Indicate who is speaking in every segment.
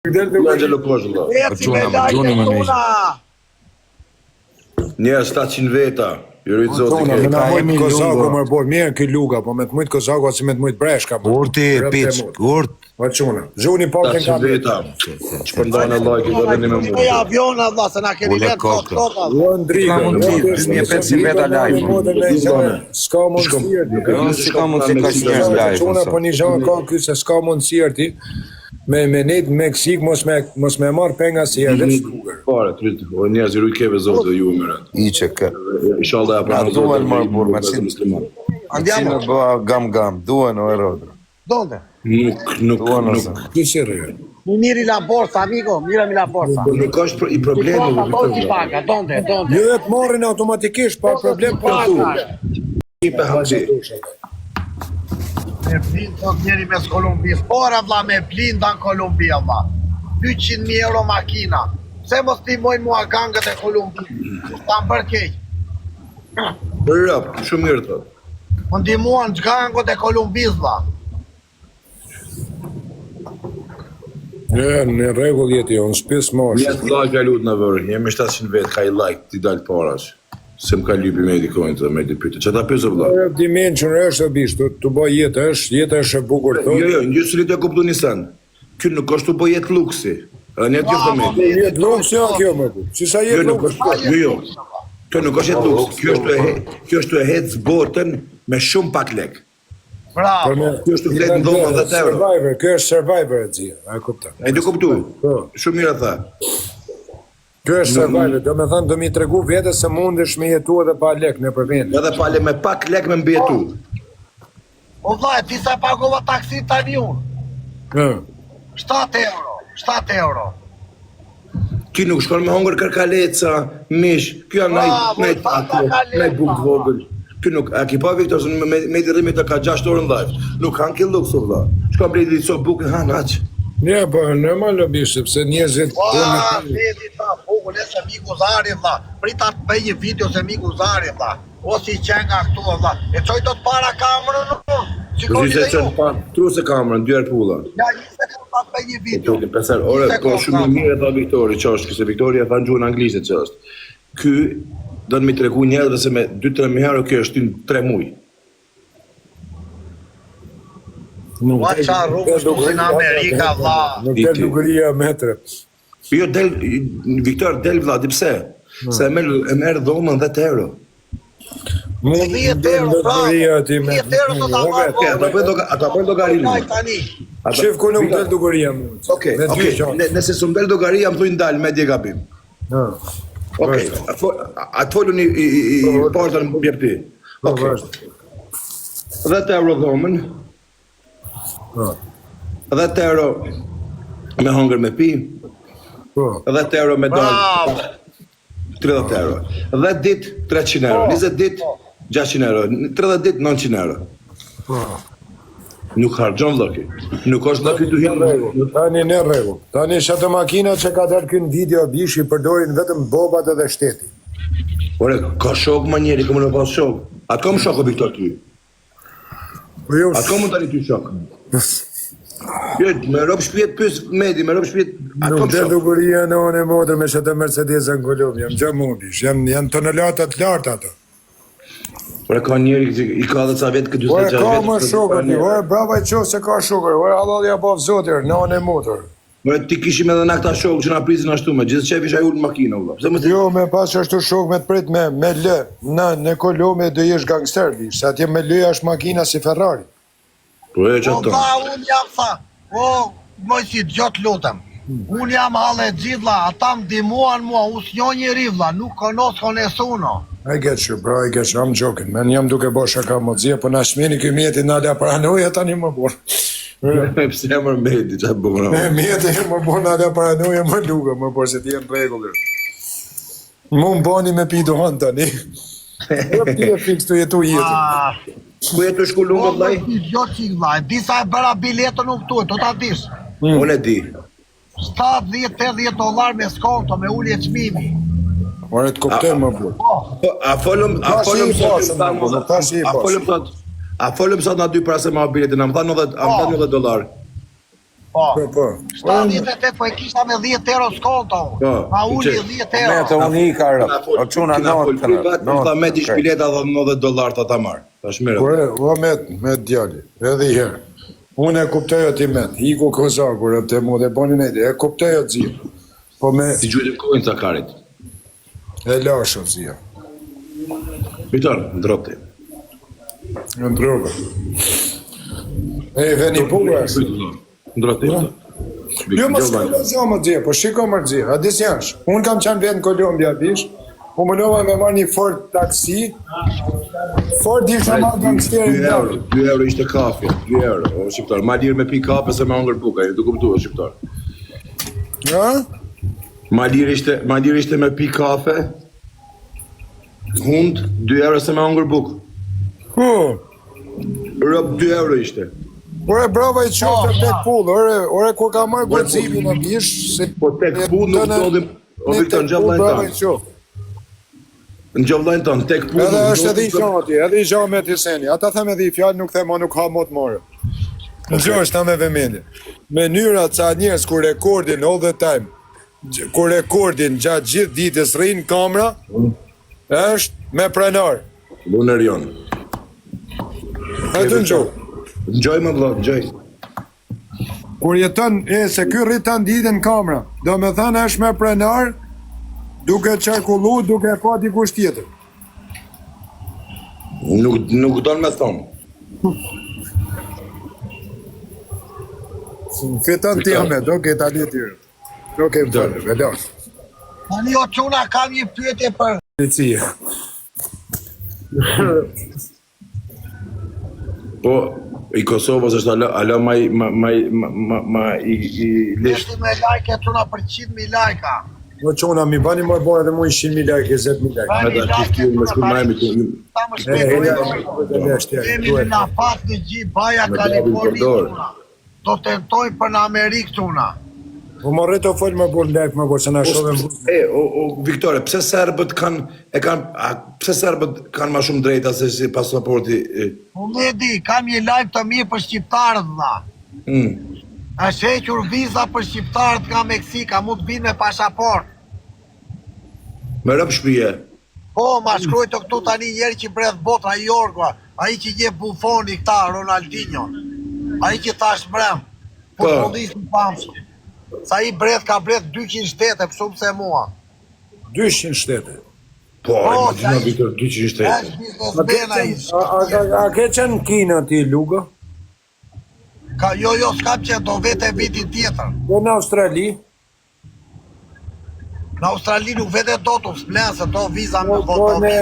Speaker 1: Angelo Kozhlla. Një 700 veta. Jurit zoti
Speaker 2: ke. Më na mujt Kozako më bor mirë ky Luka, po me të mujt Kozako si me të mujt Breshka.
Speaker 3: Urti piç, urt.
Speaker 2: Po çuna. Gjuni po ke
Speaker 1: ka veta. Ç'pëndon Allah që vëlleni me mua.
Speaker 4: Ja avion Allah se na keni vend tot.
Speaker 2: Rodrigo,
Speaker 3: 2500 veta live.
Speaker 2: S'ka mundësi.
Speaker 3: S'ka mundësi ka njerëz live.
Speaker 2: Çuna po një gjë ka ky se s'ka mundësi ti. Me net Meksik mos me marr penga si edhe shkuar.
Speaker 1: Fare, trit, o njerëz i rujkeve zotë ju më rat.
Speaker 3: Içe kë.
Speaker 1: Inshallah apo
Speaker 3: na duan më burr me musliman. Andiamo gam duan o rodra.
Speaker 4: Donde?
Speaker 1: Nuk.
Speaker 2: Chi rre?
Speaker 4: Miri la borsa, amigo, mirami la borsa.
Speaker 1: Nuk ka i problemi.
Speaker 4: Ti paga, donde?
Speaker 2: Jo e marrin automatikisht pa problem pa tu.
Speaker 1: Ti pa haxhi.
Speaker 4: Me blind tot njeri mes Kolumbis. Ora vlla me blinda në Kolumbi, vlla. 200.000 euro makina. Pse mos timojnë mua gangët e Kolumbis? Ta më bërkej.
Speaker 1: Bërrap, shumë mirë të.
Speaker 4: Më ndimuan gangët e Kolumbis, vlla.
Speaker 2: Në rregull jeti, unë s'pis mosh.
Speaker 1: Jetë like a lutë në vërë, jemi 700 vetë, ka i like, ti dalë parash. Se më ka lypi me dikojnë të me di pyte. Që ta pësë vëlla?
Speaker 2: Dimension është e bishë, të bëj jetë është e bukur të.
Speaker 1: Jo, njësë rritë e kuptu një sanë. Kjo nuk është të bëj jetë luksi. Edhe një të gjithë të me.
Speaker 2: Jetë luksi, jo kjo me ku. Si sa jetë luksi?
Speaker 1: Jo. Kjo nuk është jetë luksi. Kjo është të e hetë botën me shumë pak lek.
Speaker 4: Bravo.
Speaker 1: Kjo është të fletë në dhoma 10 euro.
Speaker 2: Kjo është survivor e dzia, a kupta.
Speaker 1: E di kuptu. Shumë mirë tha.
Speaker 2: Kjo është survivor, do me thënë do mi tregu vete se mundesh me jetu edhe pa lek në përvend.
Speaker 1: Edhe pa lek me pak lek me mbjetu.
Speaker 4: O vllai, ti sa pagova taksi tani unë? 7 euro, 7 euro.
Speaker 1: Ti nuk shkon me hongër kërkaleca, mish, kjo janë naj bukë vogël. Kjo nuk, a ki pa Viktor, me të rrimit të ka 6 orë në live. Nuk kanë ki luksu vlla. Shkon prej ditë so bukë hanë aq.
Speaker 2: Ne, po, normal lëbi, sepse njerëzit...
Speaker 4: Vedi ta, fogu, nëse miku zari, vlla. Prita të bëj një video se miku zari, vlla. O si qenga këtu, vlla. E qoj do të para kamerën, no? Shikoni dhe ju.
Speaker 1: Tru se kamerën, 2 herë pula.
Speaker 4: Ja, 20 sekund ta të bëj një video.
Speaker 1: Ore, ko shumë mirë e tha Viktori që është, këse Viktori e tha në gjuhën anglisht që është. Ky, do në mi tregu njerë dhe se me 2-3 herë, kjo është ty në 3 muj.
Speaker 4: Ua qa rrugës të si në Amerika, vla.
Speaker 2: Nuk del duguria metre.
Speaker 1: Jo, del, Viktor, del vla, di pse? Se e merë dhomën 10 euro.
Speaker 4: 10 euro, pra. 10 euro të ta marrë.
Speaker 1: Ata bëjnë logarinë.
Speaker 2: Shif ku nuk del duguria mu.
Speaker 1: Okej, nëse së më del duguria, më thuj ndalë me dje gabim. Okej, atë folun i partën më bjepti. Okej. 10 euro dhomën. 10 euro me hongër me pi. 10 euro me dalë. 30 euro. 10 dit 300 euro. 20 dit 600 euro. 30 dit 900 euro. Nuk hargjon vllaki. Nuk është vllaki të hinë.
Speaker 2: Tani në rregull. Tani shatë makina që ka dalë kënë video bishi përdorin vetëm bobat edhe shteti.
Speaker 1: Ore, ka shok më njeri, këmë në pas shok. Atë kom shok o Viktor ty. Atë kom më tani ty shok. Jo, me rob shpjet pys medi, me rob shpjet atë kom shok.
Speaker 2: Nuk duguria në onë e modër me shatë Mercedes në Kolumbë, jam gjë mundish, janë tonelatat lartë ato.
Speaker 1: Ore, ka njeri i ka dhe ca vetë këtë 26 vetë.
Speaker 2: Ore, ka më shokër, ore, brava i qofë se ka shokër, ore, halal ja bovë zotir, në onë e modër.
Speaker 1: Ore, ti kishim edhe na këta shokë që na prisin ashtu me, gjithë qef isha ullë makina, vla.
Speaker 2: Jo, me pas që ashtu shokë me të prit me lë, në Kolumbë do jesh gangster, bish, se atje me lë është makina si Ferrari.
Speaker 1: Po e që
Speaker 4: ato. Unë jam tha, moj si gjot lutem. Unë jam halë e gjithla, ata më dimuan mua, usë një njëri vla, nuk konos konesuno.
Speaker 2: I get you, bro, I get you, I'm joking, man, jam duke bo shaka më dzia, po na shmeni këj mjeti në alja paranoja tani më borë.
Speaker 1: Pse e mërë meti, që e bërë?
Speaker 2: Mjeti më borë në alja paranoja më luga, më borë se ti jenë regullër. Mu më bani me pi duhan tani. Po ti e fix të jetu jetë.
Speaker 1: Ku jetu shku lungë, vlaj?
Speaker 4: Jo qik, vlaj, disa e bëra biletën nuk tuaj, do ta dish.
Speaker 1: Unë e di.
Speaker 4: 70-80 dolar me skonto, me ullje qmimi.
Speaker 2: Ore të kuptem më burë.
Speaker 1: A folëm sot na dy prase ma biletin, a më tha 90 dolar.
Speaker 4: Po.
Speaker 2: Po.
Speaker 4: 78 po e kisha me 10 euro skonto.
Speaker 1: Po,
Speaker 4: Ma uli 10
Speaker 3: Me të
Speaker 4: euro.
Speaker 3: unika, o quna
Speaker 1: privat, më tha me ti shpileta dhe $90 ta marr. Tash mirë.
Speaker 2: O me djali, edhe i herë. Unë e kuptoj ti met, iku kozakur e të mu dhe bonin e e kuptoj e zi. Po me
Speaker 1: Si gjujtim kohën të karit.
Speaker 2: e lashë zi.
Speaker 1: Viktor, ndrote.
Speaker 2: Në droga. E veni bugash.
Speaker 1: Ndrote.
Speaker 2: Jo më s'ka zomë zi, po shiko më zi, a dis jash. Unë kam qenë vetë në Kolombia bish, u më lova me marrë një Ford taksi, Ford isha ma gangsterin
Speaker 1: 2 euro ishte kafe, 2 euro, o shqiptar. Ma lirë me pi kafe se me hongër buka, e du kuptu, o shqiptar.
Speaker 2: Ja?
Speaker 1: Ma lirë ishte me pi kafe, hund, 2 euro se me hongër bukë. Rëp 2 euro ishte.
Speaker 2: Ore brava i qofte tek pull, ore kur ka marrë gërzimin në bish, se...
Speaker 1: Po tek pull nuk ndodhim, o Viktor, në gjavlajnë tanë. Në gjavlajnë tanë, tek pull
Speaker 2: Edhe është edhe i gjati, edhe i gjati me Tiseni. Ata them edhe i fjallë nuk thema nuk ha mot more. Në gjë është ta me vëmendje. Mënyra ca njerëz kur rekordin all the time, kur rekordin gjatë gjithë ditës rrinë kamera, është me prenar.
Speaker 1: Lunar jonë.
Speaker 2: E të në gjohë.
Speaker 1: Njoj më vlog, njoj.
Speaker 2: Kur jeton, se ky rritan ditën kamera, do me thënë është me prenar, duke qarkullu, duke pa dikush tjetër.
Speaker 1: Nuk do në me thonë.
Speaker 2: Fiton tjame, do ke tali tjërë. Do ke vëllë, velos.
Speaker 4: Tani o quna kam një pyetje për...
Speaker 2: Policia.
Speaker 1: Po, i Kosovës është ala ma i lisht.
Speaker 4: Eshti me like e quna për 100.000 lajka.
Speaker 2: Po qona, mi bani më bërë dhe mu 100.000 like, 20.000 like.
Speaker 1: Edhe qifti me shkurnajmi të një.
Speaker 4: Ta më shpegojnë. Jemi në nafat në gjithë baja Kaliforni quna. Do tentoj për në Amerikë quna.
Speaker 2: Po më rrëto folë më bërë like, më bërë, se në shodhe më bërë.
Speaker 1: Viktore, pse serbët kanë ma shumë drejta se si pasaporti?
Speaker 4: Unë e di, kam një live të mirë për shqiptarët dha. është hequr viza për shqiptarët nga Meksika, mund të vinë me pasaport.
Speaker 1: Me rëpë shpije?
Speaker 4: Po, ma shkruaj të këtu tani njerë që bredh botra i Jorgua, a i që je Buffoni këta, Ronaldinho, a i që thash mbrem, futbolist në pamshë. Sa i bredh ka bredh 200 shtete, pësum se mua.
Speaker 2: 200 shtete?
Speaker 1: Po, imagina Viktor, 200 shtete.
Speaker 2: A ke qenë Kina ti, Lugo?
Speaker 4: Jo, s'kam qenë, do vete vitin tjetër.
Speaker 2: Po në Australi?
Speaker 4: Në Australi nuk vete do të splenë, se do viza me votë.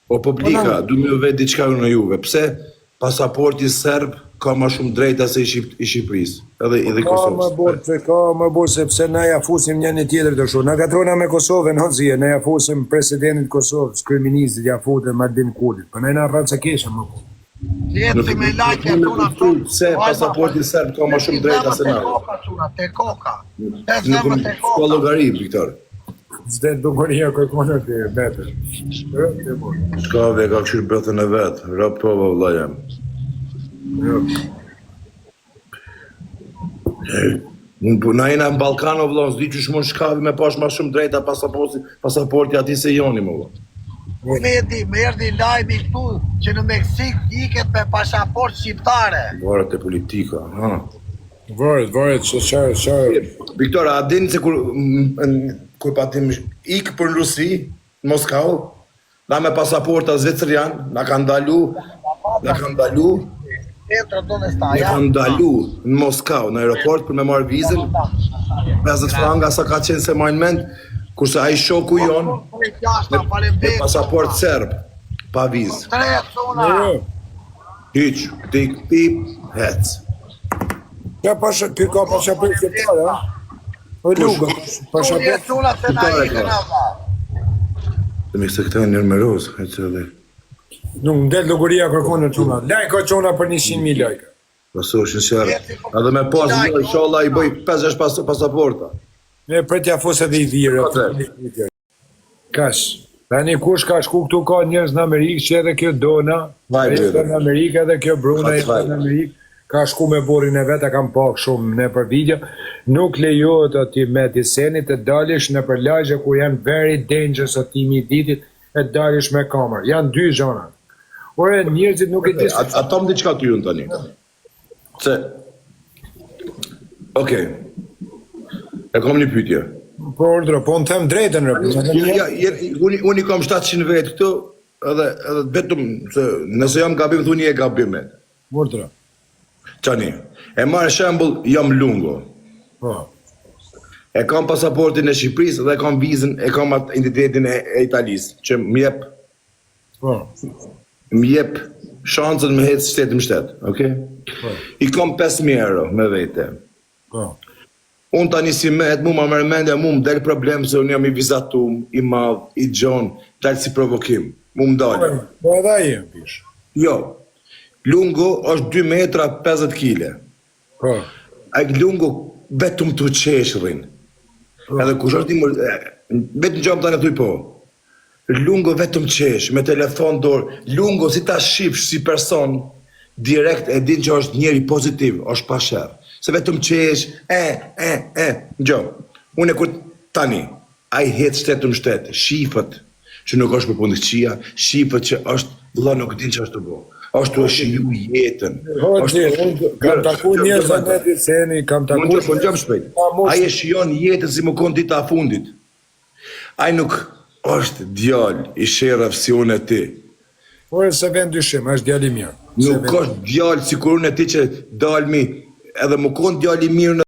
Speaker 1: Po publika, du me vetë diçka në juve. Pse pasaporti serb ka ma shumë drejta se i Shqipërisë, edhe Kosovës?
Speaker 2: Ka më borë, sepse na ja fusim një tjetër të shumë. Na katrona me Kosovën, hëndzije, na ja fusim presidentit Kosovës, kryeministit, ja futëm Albin Kurtit. Për na rranë se keshe më po.
Speaker 4: Jetë me lajke e tuna
Speaker 1: pse pasaporti serb ka ma shumë drejta se na.
Speaker 4: Te koka.
Speaker 1: Nuk s'ka logari, Viktor.
Speaker 2: Zde dugoria kërkonë të betër.
Speaker 1: Shka dhe ka këshirë bëthën e vetë, rap po vëlla jam. Na jena në Balkan o vëlla, s'di që shmon shkavi me pash ma shumë drejta pasaporti ati se joni më vëlla.
Speaker 4: Me erdi lajmi këtu që në Meksik iket me pasaport shqiptare.
Speaker 1: Varet e politika, ha.
Speaker 2: Varet, që
Speaker 1: Viktor, a din se kur patim ikë për në Rusi, në Moskau, na me pasaporta zvecërian, na kanë dalu në Moskau, në aeroport për me marrë vizën, 50 franga sa ka qenë se majnë mend, kurse a i shoku jonë me pasaport serb, pa vizë. Hyq, tik, pip, hec.
Speaker 2: Ky ka pasaport shqiptare, ha? O Lugo, pasaport
Speaker 1: shqiptare ka. Dhe me këse këta e nërmeros, hec edhe.
Speaker 2: Nuk ndel logoria kërkonë në quna. Lajka quna për 100.000 lajka.
Speaker 1: Paso është në shërë. Edhe me pas, inshallah i bëj 50 pasaporta.
Speaker 2: Me për t'ja fos edhe i dhirë. Kash. Tani kush ka shku këtu ka njërës në Amerikë që edhe kjo Dona, në Amerikë edhe kjo Bruna në Amerikë, ka shku me burrin e vet, e kam pa shumë në për video, nuk lejohet aty me disenit të dalish në për lagje ku janë very dangerous aty mi ditit e dalish me kamerë. Janë dy zona. Ore njerëzit nuk e di.
Speaker 1: Ato më diçka ty unë tani. Se Okej. E kam një pyetje.
Speaker 2: Po ordro, po në them drejtën
Speaker 1: Unë i kam 700 vetë këtu, edhe vetëm se nëse jam gabim, thuni e gabim.
Speaker 2: Ordro.
Speaker 1: Qani, e marrë shembull, jam lungo.
Speaker 2: Po.
Speaker 1: E kam pasaportin e Shqipërisë dhe e kam vizën, e kam atë identitetin e Italisë, që më jep shansën me hecë shtetë më shtetë, okay? I kam 5.000 euro me vete. Unë tani si metë, mu ma mërmendja, mu më delë problem se unë jam i vizatum, i madh, i gjon, dalë si provokim. Mu më dalë.
Speaker 2: Po edhe i jem pish.
Speaker 1: Jo. Lungo është 2 metra 50 kile.
Speaker 2: Po.
Speaker 1: A lungo vetëm të qeshrin. Edhe kush është vetë në gjamë të në thuj po. Lungo vetëm qesh, me telefon dorë. Lungo si ta shifsh si person, direkt e din që është njeri pozitiv, është pa shërë. Se vetëm qesh, gjo. Unë e kur tani, a i hetë shtetë më shtetë, shifët që nuk është për pundëqia, shifët që është, vëlla nuk din që është të bo. është të shiju jetën.
Speaker 2: Kam taku njerëz me diseni, kam taku.
Speaker 1: Mund të gjom shpejt. Ai e shijon jetën si më kon dita fundit. Ai nuk është djalë i sherrave si unë e ti.
Speaker 2: Po se vend dyshim, është djalë i mirë.
Speaker 1: Nuk është djalë si kur unë e ti që dalmi edhe më kon djalë i mirë